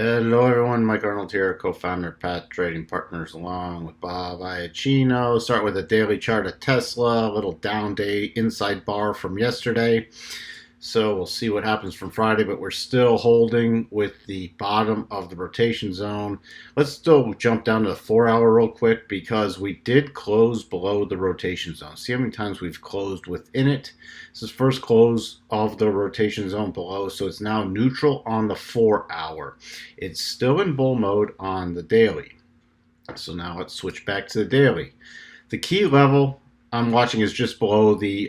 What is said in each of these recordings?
Hello, everyone. Mike Arnold here, co-founder of Pat Trading Partners, along with Bob Iacchino. Start with a daily chart of Tesla, a little down day inside bar from yesterday. So we'll see what happens from Friday, but we're still holding with the bottom of the rotation zone. Let's still jump down to the 4 hour real quick because we did close below the rotation zone. See how many times we've closed within it. This is first close of the rotation zone below, so it's now neutral on the 4 hour. It's still in bull mode on the daily. So now let's switch back to the daily. The key level I'm watching is just below the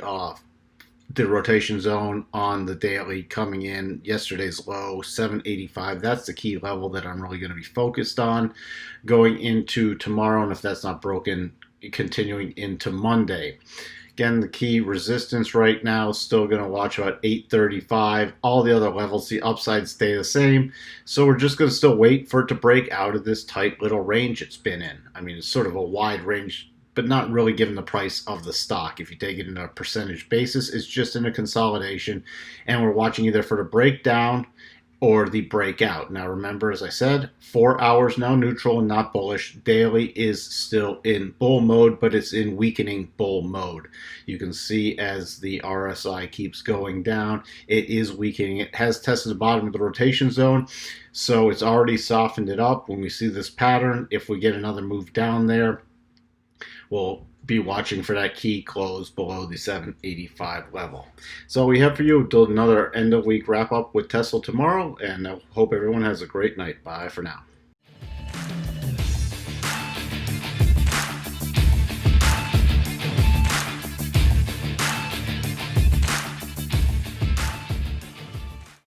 rotation zone on the daily, coming in yesterday's low 785. That's the key level that I'm really going to be focused on going into tomorrow, and if that's not broken, continuing into Monday. Again, the key resistance right now is still going to watch about 835. All the other levels, the upside, stay the same. So we're just going to still wait for it to break out of this tight little range it's been in. I mean, it's sort of a wide range, but not really given the price of the stock. If you take it in a percentage basis, it's just in a consolidation, and we're watching either for the breakdown or the breakout. Now remember, as I said, 4 hours now neutral and not bullish. Daily is still in bull mode, but it's in weakening bull mode. You can see as the RSI keeps going down, it is weakening. It has tested the bottom of the rotation zone, so it's already softened it up. When we see this pattern, if we get another move down there, we'll be watching for that key close below the 785 level. So we have for you till another end of week wrap up with Tesla tomorrow, and I hope everyone has a great night. Bye for now.